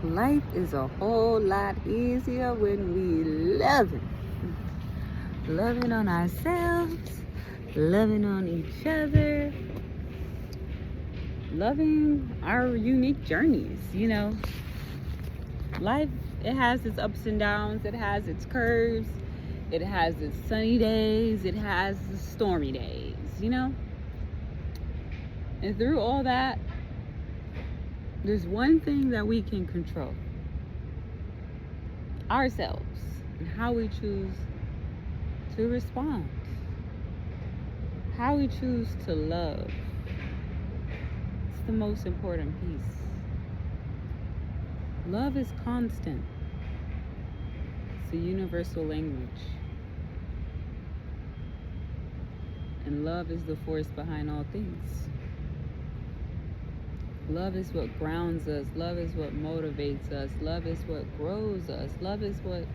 Life is a whole lot easier when we love it. Loving on ourselves, loving on each other, loving our unique journeys. Life, it has its ups and downs, it has its curves, it has its sunny days, it has the stormy days. And through all that, there's one thing that we can control: ourselves and how we choose to respond, how we choose to love. It's the most important piece. Love is constant. It's a universal language. And love is the force behind all things. Love is what grounds us. Love is what motivates us. Love is what grows us. Love is what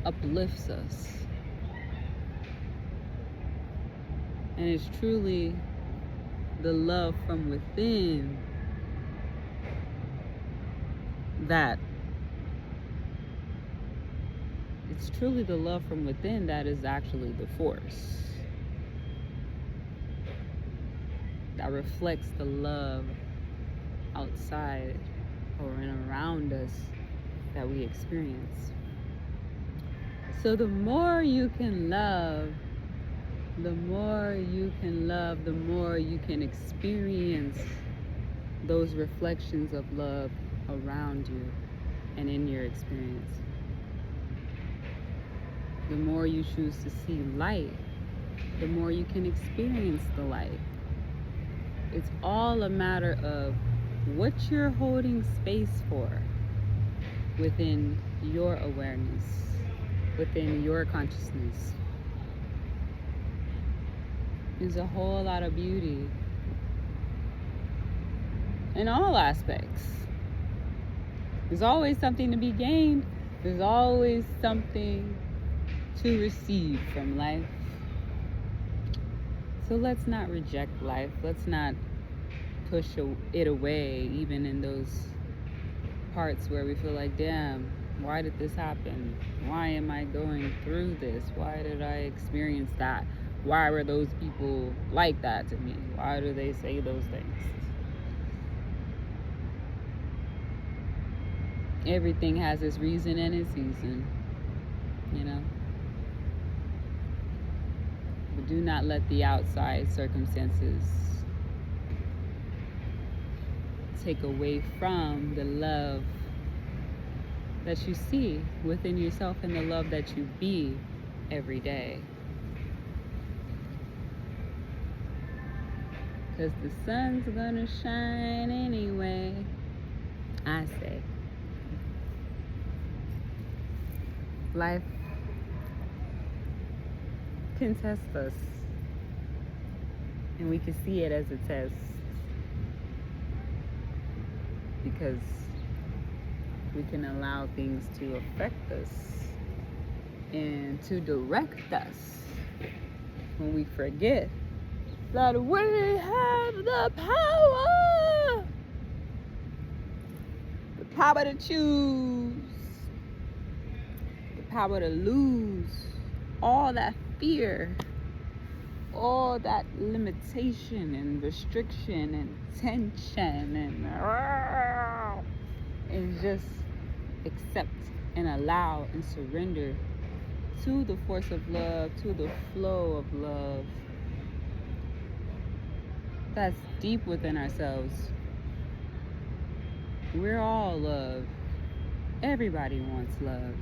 uplifts us. And it's truly the love from within that is actually the force that reflects the love outside or around us that we experience. So the more you can love, the more you can experience those reflections of love around you and in your experience. The more you choose to see light, the more you can experience the light. It's all a matter of what you're holding space for within your awareness, within your consciousness. There's a whole lot of beauty in all aspects. There's always something to be gained. There's always something to receive from life. So let's not reject life. Let's not push it away, even in those parts where we feel like, damn, why did this happen? Why am I going through this? Why did I experience that? Why were those people like that to me? Why do they say those things? Everything has its reason and its season, But do not let the outside circumstances take away from the love that you see within yourself and the love that you be every day. Because the sun's gonna shine anyway, I say. Life can test us, and we can see it as a test, because we can allow things to affect us and to direct us when we forget that we have the power to choose, the power to lose all that fear, all that limitation and restriction and tension, and just accept and allow and surrender to the force of love, to the flow of love that's deep within ourselves. We're all love. Everybody wants love.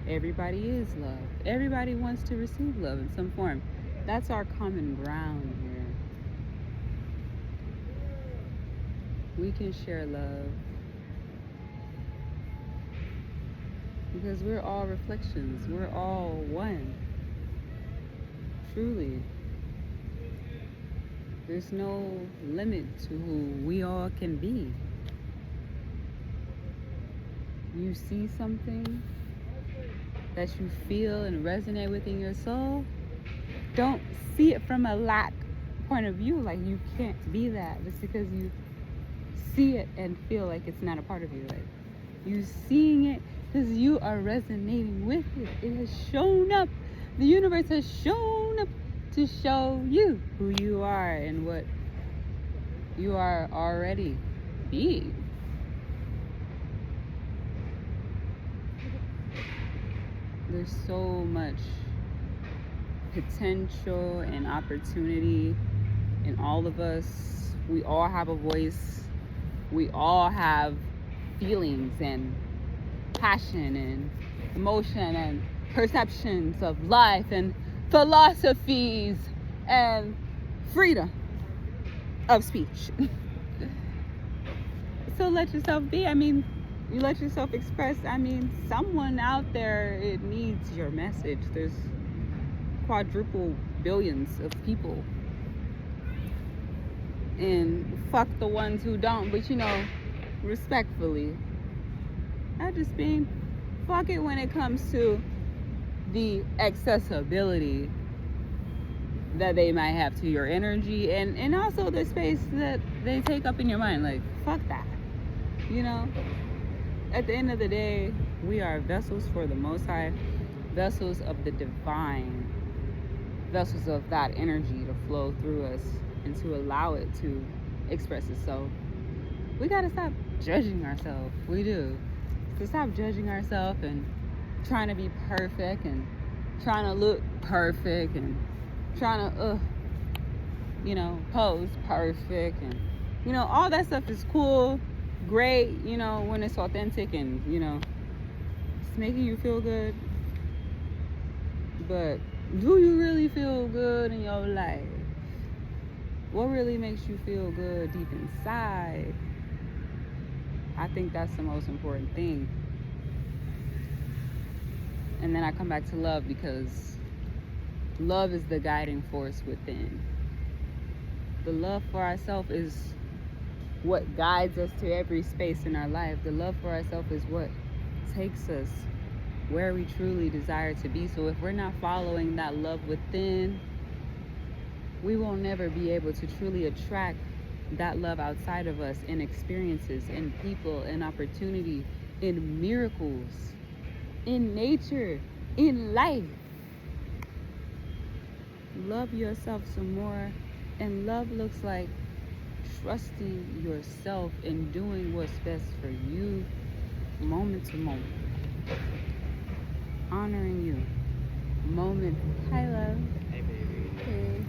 Everybody is love. Everybody wants to receive love in some form. That's our common ground here. We can share love because we're all reflections. We're all one. Truly. There's no limit to who we all can be. You see something that you feel and resonate within your soul, don't see it from a lack point of view, like you can't be that. Just because you see it and feel like it's not a part of you. Like, you seeing it because you are resonating with it. It has shown up. The universe has shown up to show you who you are and what you are already being. There's so much potential and opportunity in all of us. We all have a voice. We all have feelings and passion and emotion and perceptions of life and philosophies and freedom of speech. So let yourself be. I mean, you let yourself express. I mean, someone out there, it needs your message. There's quadruple billions of people. And fuck the ones who don't, but you know, respectfully, I just mean, fuck it when it comes to the accessibility that they might have to your energy and also the space that they take up in your mind. Like, fuck that. You know, at the end of the day, we are vessels for the Most High, vessels of the divine, vessels of that energy to flow through us and to allow it to express itself. We gotta stop judging ourselves. We do. To stop judging ourselves and trying to be perfect and trying to look perfect and trying to, you know, pose perfect and, you know, all that stuff is cool, great, you know, when it's authentic and, you know, it's making you feel good. But do you really feel good in your life? What really makes you feel good deep inside? I think that's the most important thing. And then I come back to love, because love is the guiding force within. The love for ourselves is what guides us to every space in our life. The love for ourselves is what takes us where we truly desire to be. So if we're not following that love within, we will never be able to truly attract that love outside of us in experiences, in people, in opportunity, in miracles, in nature, in life. Love yourself some more. And love looks like trusting yourself and doing what's best for you moment to moment. Honoring you moment. Hi, love. Hey, baby. Hey.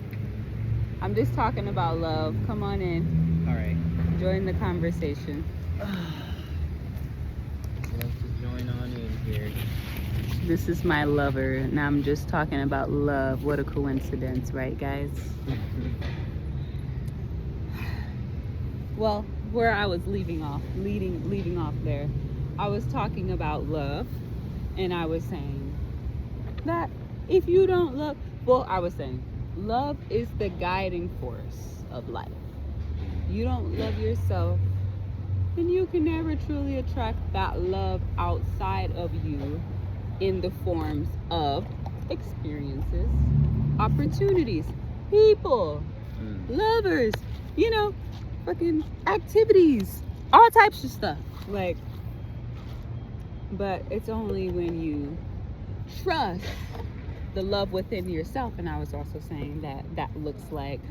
I'm just talking about love. Come on in. All right. Join the conversation. What else is going on in here? This is my lover, and I'm just talking about love. What a coincidence, right, guys? Well, where I was leaving off there, I was talking about love, and I was saying that if you don't love, well, I was saying love is the guiding force of life. You don't love yourself, and you can never truly attract that love outside of you in the forms of experiences, opportunities, people, lovers, you know, fucking activities, all types of stuff. Like, but it's only when you trust the love within yourself. And I was also saying that that looks like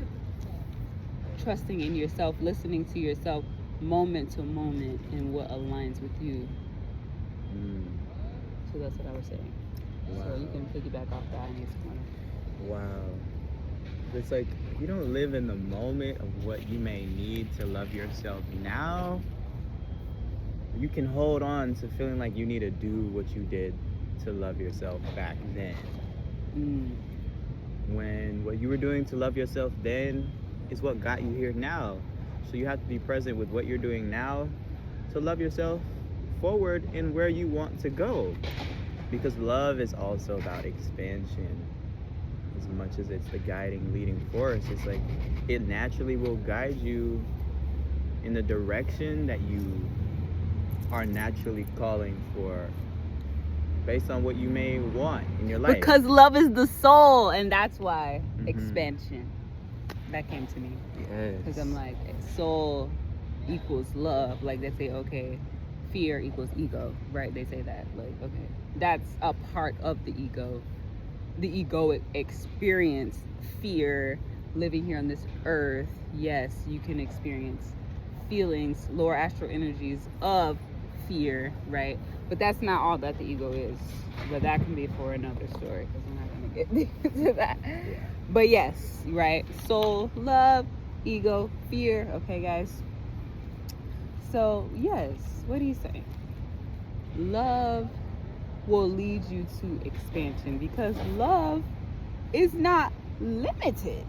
trusting in yourself, listening to yourself moment to moment and what aligns with you. So that's what I was saying. Wow. So you can piggyback off that and explain. Wow. It's like you don't live in the moment of what you may need to love yourself now. You can hold on to feeling like you need to do what you did to love yourself back then. When what you were doing to love yourself then is what got you here now. So you have to be present with what you're doing now to love yourself forward in where you want to go. Because love is also about expansion. As much as it's the guiding, leading force, it's like it naturally will guide you in the direction that you are naturally calling for, based on what you may want in your life. Because love is the soul, and that's why expansion. That came to me. Yes. Because I'm like, soul equals love. Like they say, okay, fear equals ego, right? They say that. Like, okay, that's a part of the ego. The egoic experience fear living here on this earth. Yes, you can experience feelings, lower astral energies of fear, right? But that's not all that the ego is. But that can be for another story because I'm not going to get into that. Yeah. But yes, right? Soul, love, ego, fear. Okay, guys? So, yes, what do you say? Love will lead you to expansion because love is not limited.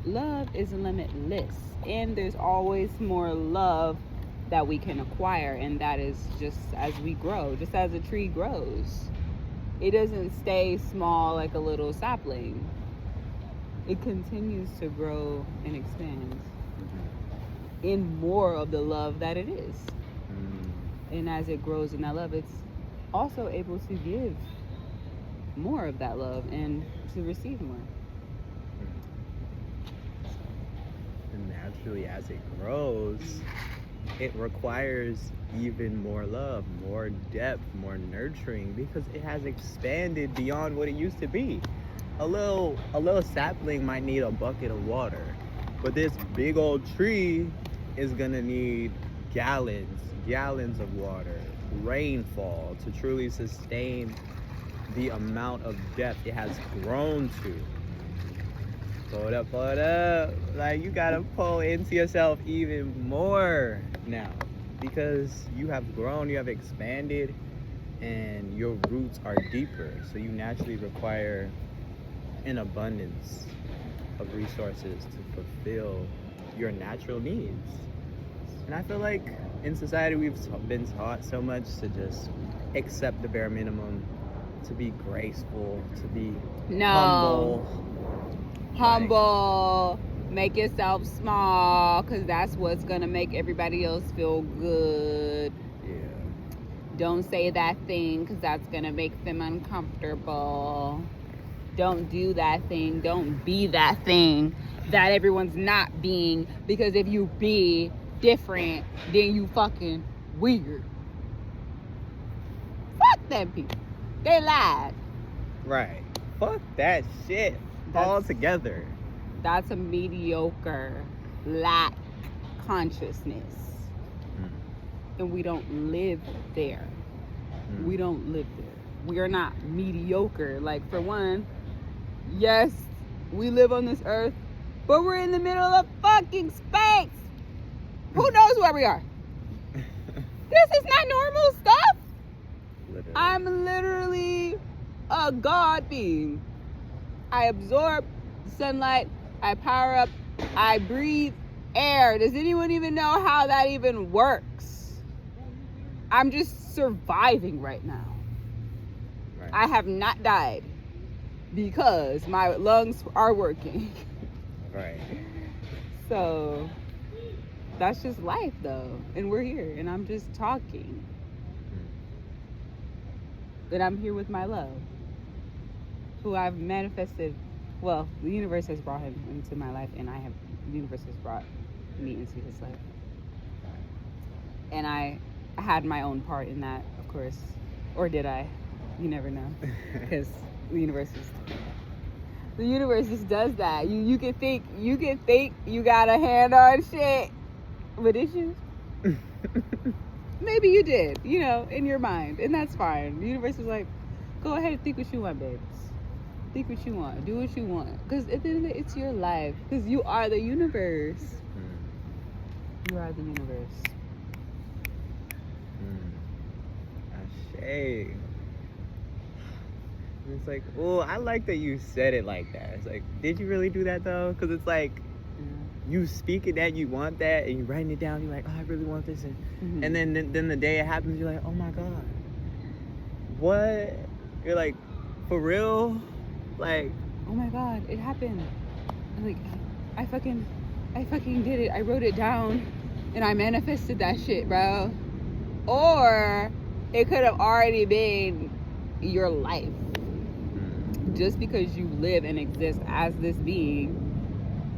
Love is limitless, and there's always more love that we can acquire, and that is just as we grow, just as a tree grows. It doesn't stay small like a little sapling. It continues to grow and expand in more of the love that it is. And as it grows in that love, it's also able to give more of that love and to receive more. And naturally, as it grows, it requires even more love, more depth, more nurturing, because it has expanded beyond what it used to be. A little sapling might need a bucket of water, but this big old tree is gonna need gallons of water, rainfall to truly sustain the amount of depth it has grown to. Pull it up. Like, you gotta pull into yourself even more now because you have grown, you have expanded, and your roots are deeper. So you naturally require an abundance of resources to fulfill your natural needs. And I feel like in society we've been taught so much to just accept the bare minimum, to be graceful, to be humble, make yourself small, because that's what's gonna make everybody else feel good. Yeah. Don't say that thing because that's gonna make them uncomfortable. Don't do that thing. Don't be that thing that everyone's not being, because if you be different, then you fucking weird. Fuck them people. They lied. Right. Fuck that shit altogether. That's a mediocre lack consciousness. And we don't live there. We don't live there. We are not mediocre. Like, for one, yes, we live on this earth, but we're in the middle of fucking space. Who knows where we are? This is not normal stuff. Literally. I'm literally a God being. I absorb sunlight, I power up, I breathe air. Does anyone even know how that even works? I'm just surviving right now. Right. I have not died because my lungs are working. Right. So that's just life, though. And we're here, and I'm just talking. But I'm here with my love, who I've manifested. Well, the universe has brought him into my life, and the universe has brought me into his life. And I had my own part in that, of course. Or did I? You never know. Because the universe just does that. You can think you got a hand on shit. But did you? Maybe you did, in your mind. And that's fine. The universe is like, go ahead and think what you want, babes. Think what you want. Do what you want. Because at the end of the day, it's your life. Because you are the universe. You are the universe. Ashe. It's like, oh, I like that you said it like that. It's like, did you really do that though? Because it's like, you speaking that you want that, and you writing it down. You're like, oh, I really want this, and then the day it happens, you're like, oh my god, what? You're like, for real? Like, oh my god, it happened. Like, I fucking did it. I wrote it down, and I manifested that shit, bro. Or it could have already been your life. Just because you live and exist as this being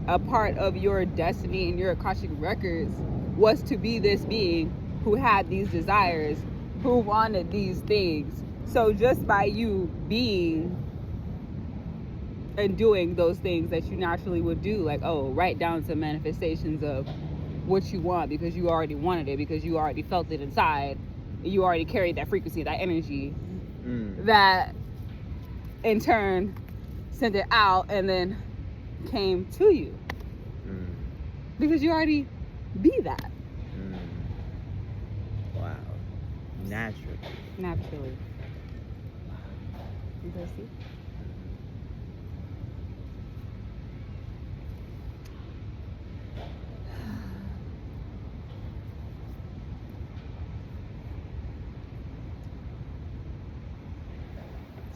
a part of your destiny and your Akashic records was to be this being who had these desires, who wanted these things. So just by you being and doing those things that you naturally would do, like, oh, right down to manifestations of what you want because you already wanted it, because you already felt it inside, you already carried that frequency, that energy, that in turn sent it out and then came to you. Because you already be that. Wow. Naturally. You guys see?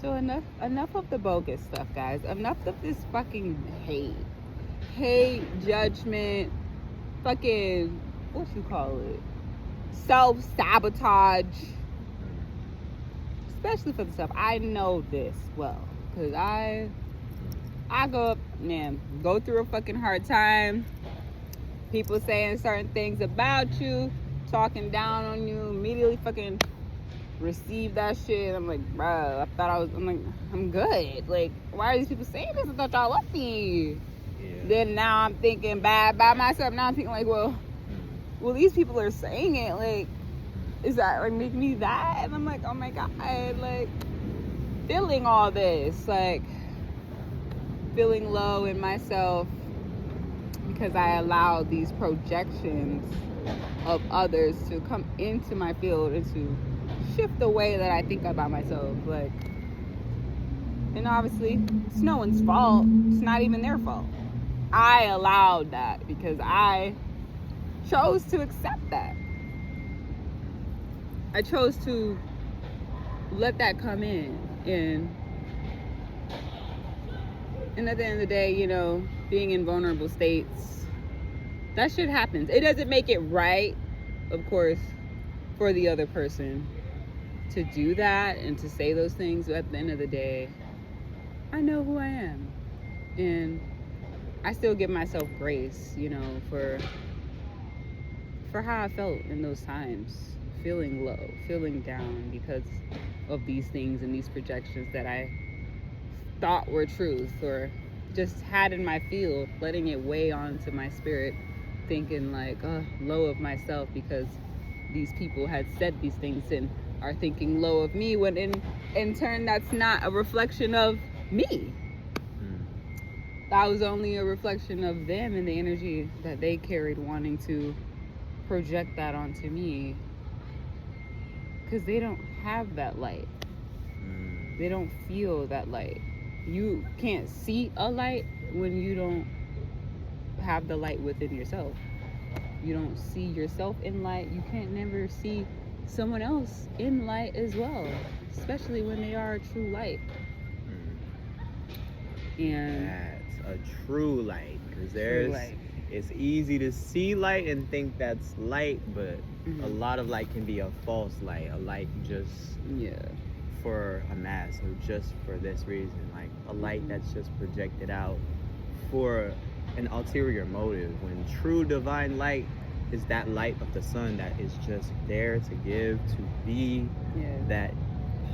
So enough of the bogus stuff, guys. Enough of this fucking hate, judgment, fucking, what you call it, self-sabotage, especially for the stuff. I know this well, because I go through a fucking hard time, people saying certain things about you, talking down on you, immediately fucking receive that shit. I'm like, bro, I'm good. Like, why are these people saying this? I thought y'all loved me. Then now I'm thinking bad about myself. Now I'm thinking like, well, these people are saying it. Like, is that like make me that? And I'm like, oh my god, like feeling all this, like feeling low in myself because I allowed these projections of others to come into my field and to shift the way that I think about myself. Like, and obviously it's no one's fault. It's not even their fault. I allowed that because I chose to accept that. I chose to let that come in. And at the end of the day, you know, being in vulnerable states, that shit happens. It doesn't make it right, of course, for the other person to do that and to say those things. But at the end of the day, I know who I am. And I still give myself grace, you know, for how I felt in those times. Feeling low, feeling down because of these things and these projections that I thought were truth or just had in my field, letting it weigh onto my spirit, thinking like, low of myself because these people had said these things and are thinking low of me, when in turn that's not a reflection of me. That was only a reflection of them and the energy that they carried, wanting to project that onto me, because they don't have that light. They don't feel that light. You can't see a light when you don't have the light within yourself. You don't see yourself in light. You can't never see someone else in light as well, especially when they are a true light. And that's a true light, because it's easy to see light and think that's light, but a lot of light can be a false light, a light just for a mass or just for this reason, like a light that's just projected out for an ulterior motive, when true divine light is that light of the sun that is just there to give, to be that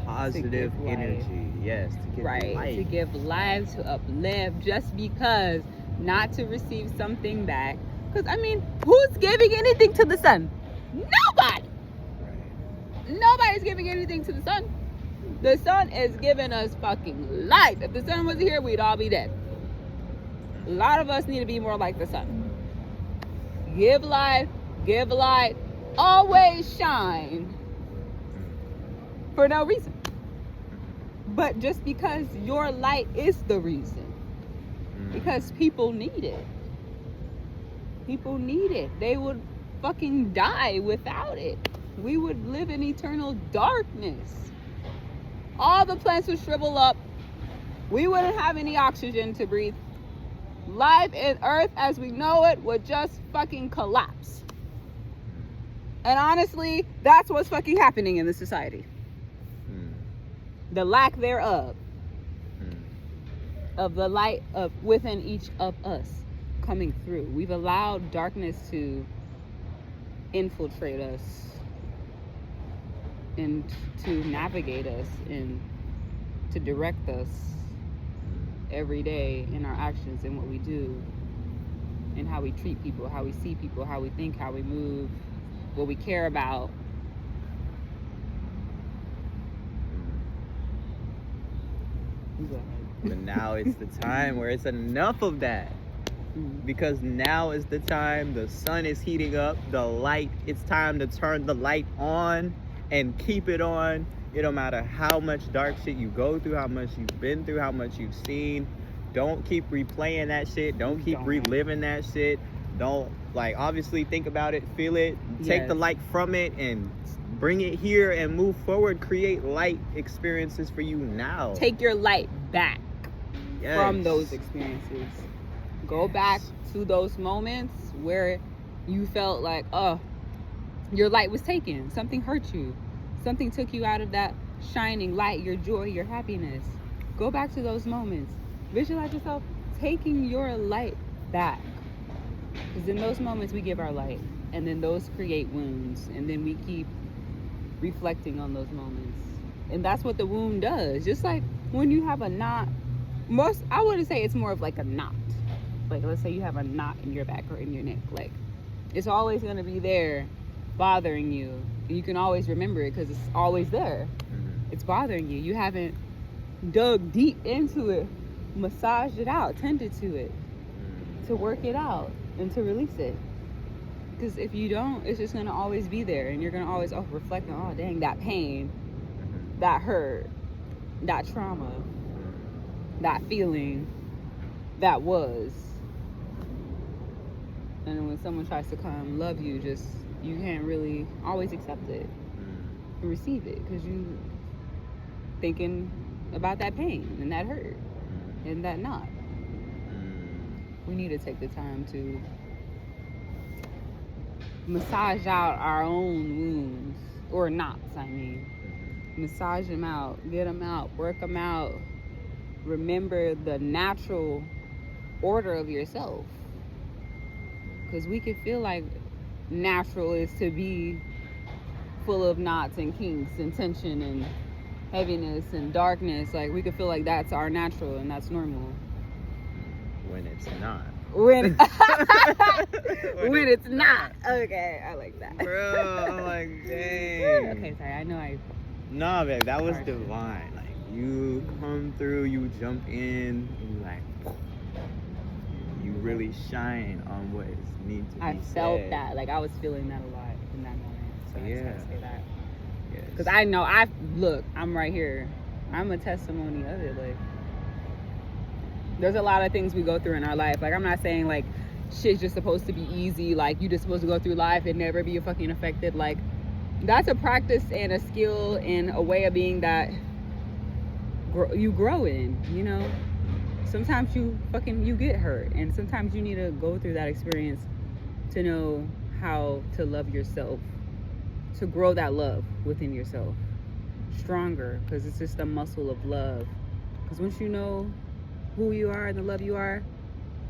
positive energy. Yes, to give life. To give life, to uplift, just because, not to receive something back. Because, I mean, who's giving anything to the sun? Nobody. Nobody's giving anything to the sun. The sun is giving us fucking life. If the sun wasn't here, we'd all be dead. A lot of us need to be more like the sun. Give life, give light, always shine. For no reason. But just because your light is the reason. Because people need it. People need it. They would fucking die without it. We would live in eternal darkness. All the plants would shrivel up. We wouldn't have any oxygen to breathe. Life in Earth as we know it would just fucking collapse. And honestly, that's what's fucking happening in this society. The lack thereof. Of the light of within each of us. coming through. We've allowed darkness to infiltrate us and to navigate us and to direct us every day in our actions and what we do and how we treat people, how we see people, how we think, how we move, what we care about. But now it's the time where it's enough of that. Because now is the time, the sun is heating up, the light, it's time to turn the light on and keep it on. It don't matter how much dark shit you go through, how much you've been through, how much you've seen. Don't keep replaying that shit. Don't keep reliving that shit. Don't, like, obviously think about it, feel it, take the light from it and bring it here and move forward. Create light experiences for you now. Take your light back from those experiences. Go back to those moments where you felt like, oh, your light was taken. Something hurt you. Something took you out of that shining light, your joy, your happiness. Go back to those moments. Visualize yourself taking your light back. Because in those moments we give our light. And then those create wounds. And then we keep reflecting on those moments. And that's what the wound does. Just like when you have a knot. I wouldn't say it's more of like a knot. Like, let's say you have a knot in your back or in your neck. Like, it's always going to be there bothering you. You can always remember it because it's always there. It's bothering you. You haven't dug deep into it, massaged it out, tended to it, to work it out and to release it. Because if you don't, it's just going to always be there. And you're going to always reflect on, oh, dang, that pain, that hurt, that trauma, that feeling, that was. And when someone tries to come love you, you can't really always accept it and receive it because you thinking about that pain and that hurt and that knot. We need to take the time to massage out our own wounds, or knots, I mean. Massage them out, get them out, work them out. Remember the natural order of yourself. Because we could feel like natural is to be full of knots and kinks and tension and heaviness and darkness. Like, we could feel like that's our natural and that's normal. When it's not. When it's not. Okay, I like that. Bro, I'm like, dang. Okay, sorry, I know I... Nah, babe, that was divine. Like, you come through, you jump in, and you like... You really shine on what needs to be said. I felt that. Like, I was feeling that a lot in that moment. So I just had to say that. Yes. Because I know, look, I'm right here. I'm a testimony of it. Like, there's a lot of things we go through in our life. Like, I'm not saying, like, shit's just supposed to be easy. Like, you just supposed to go through life and never be fucking affected. Like, that's a practice and a skill and a way of being that you grow in, you know? Sometimes you get hurt, and sometimes you need to go through that experience to know how to love yourself, to grow that love within yourself stronger, because it's just a muscle of love. Because once you know who you are and the love you are,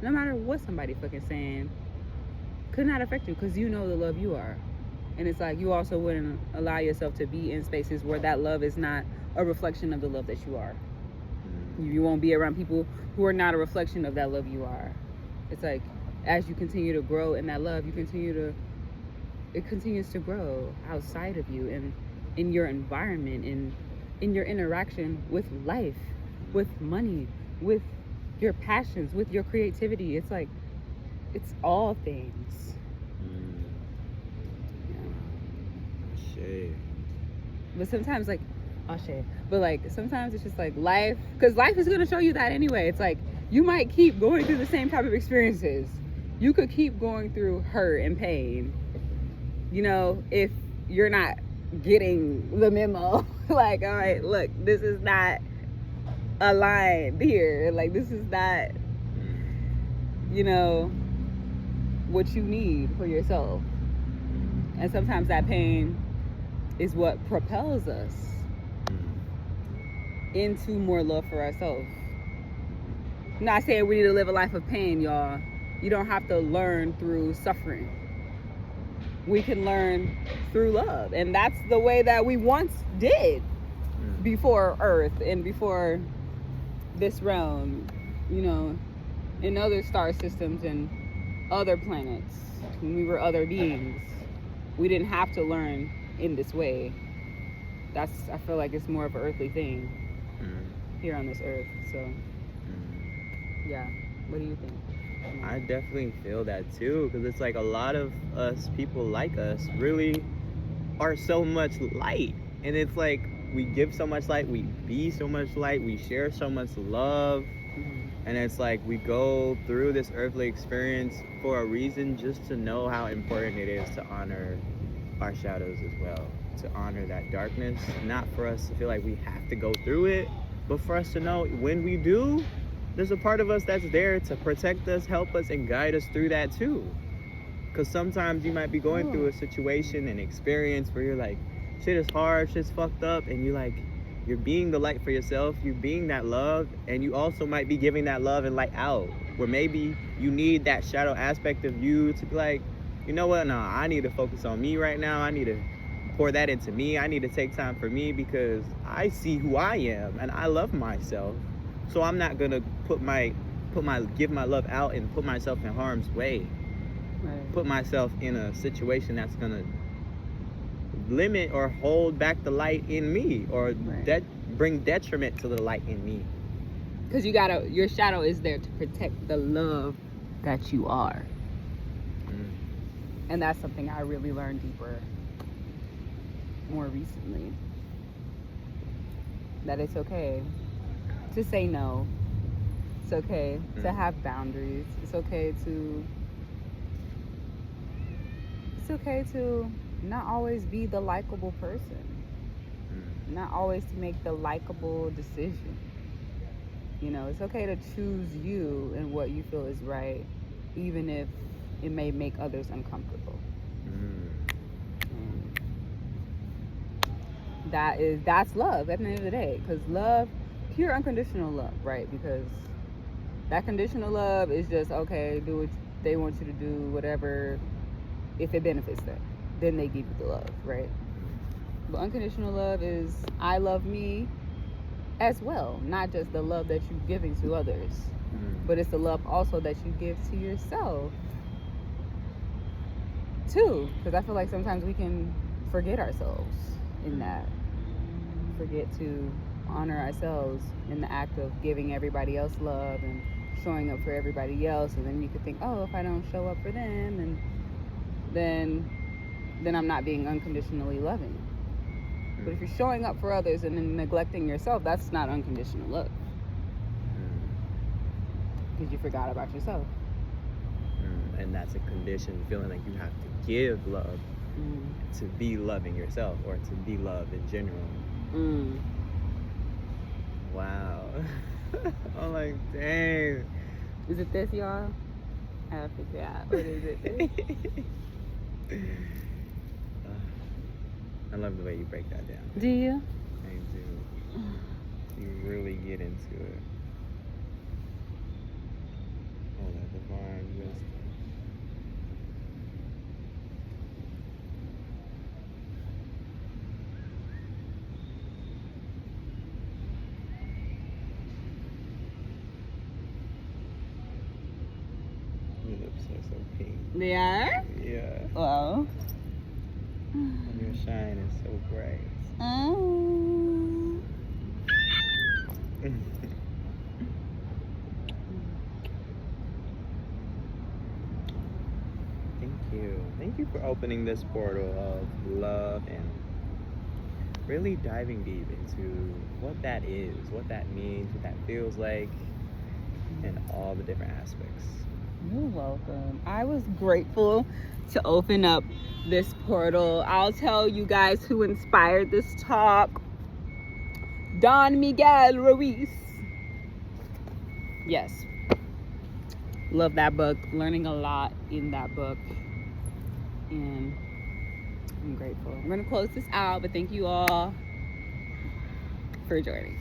no matter what somebody fucking saying could not affect you, because you know the love you are. And it's like you also wouldn't allow yourself to be in spaces where that love is not a reflection of the love that you are. You won't be around people who are not a reflection of that love you are. It's like, as you continue to grow in that love, it continues to grow outside of you and in your environment, in your interaction with life, with money, with your passions, with your creativity. It's like, it's all things. Shit. But sometimes, like, but like sometimes it's just like life, because life is going to show you that anyway. It's like you might keep going through the same type of experiences. You could keep going through hurt and pain, you know, if you're not getting the memo. Like, all right, look, this is not aligned here. Like, this is not, you know, what you need for yourself. And sometimes that pain is what propels us into more love for ourselves. I'm not saying we need to live a life of pain, y'all. You don't have to learn through suffering. We can learn through love. And that's the way that we once did before Earth and before this realm, you know, in other star systems and other planets, when we were other beings. We didn't have to learn in this way. I feel like it's more of an earthly thing here on this earth. So, yeah. What do you think? I definitely feel that too, because it's like a lot of us, people like us, really are so much light. And it's like we give so much light, we be so much light, we share so much love. And it's like we go through this earthly experience for a reason, just to know how important it is to honor our shadows as well, to honor that darkness. Not for us to feel like we have to go through it, but for us to know when we do, there's a part of us that's there to protect us, help us, and guide us through that too. Because sometimes you might be going through a situation and experience where you're like, shit is hard, shit's fucked up, and you're being the light for yourself, you're being that love, and you also might be giving that love and light out, where maybe you need that shadow aspect of you to be like, you know what, no, I need to focus on me right now, I need to pour that into me, I need to take time for me, because I see who I am, and I love myself. So I'm not gonna give my love out and put myself in harm's way. Right. Put myself in a situation that's gonna limit or hold back the light in me, or bring detriment to the light in me. Because your shadow is there to protect the love that you are. And that's something I really learned deeper more recently. That it's okay to say no. It's okay to have boundaries. It's okay to not always be the likable person. Not always to make the likable decision. You know, it's okay to choose you and what you feel is right, even if it may make others uncomfortable. That's love at the end of the day. Because love, pure unconditional love, right? Because that conditional love is just, okay, do what they want you to do, whatever, if it benefits them. Then they give you the love, right? But unconditional love is, I love me as well. Not just the love that you're giving to others, but it's the love also that you give to yourself, too. Because I feel like sometimes we can forget ourselves in that. Forget to honor ourselves in the act of giving everybody else love and showing up for everybody else, and then you could think, oh, if I don't show up for them, and then I'm not being unconditionally loving. But if you're showing up for others and then neglecting yourself, that's not unconditional love, because you forgot about yourself. And that's a condition, feeling like you have to give love to be loving yourself, or to be loved in general. Wow. I'm like, dang. Is it this, y'all? I have to figure out. What is it? I love the way you break that down. Do you? I do. You really get into it. Oh, that divine wisdom. Your lips are so pink. They are? Yeah. Wow. And your shine is so bright. Thank you. Thank you for opening this portal of love and really diving deep into what that is, what that means, what that feels like, and all the different aspects. You're welcome. I was grateful to open up this portal. I'll tell you guys who inspired this talk. Don Miguel Ruiz. Yes. Love that book. Learning a lot in that book. And I'm grateful. I'm going to close this out, but thank you all for joining.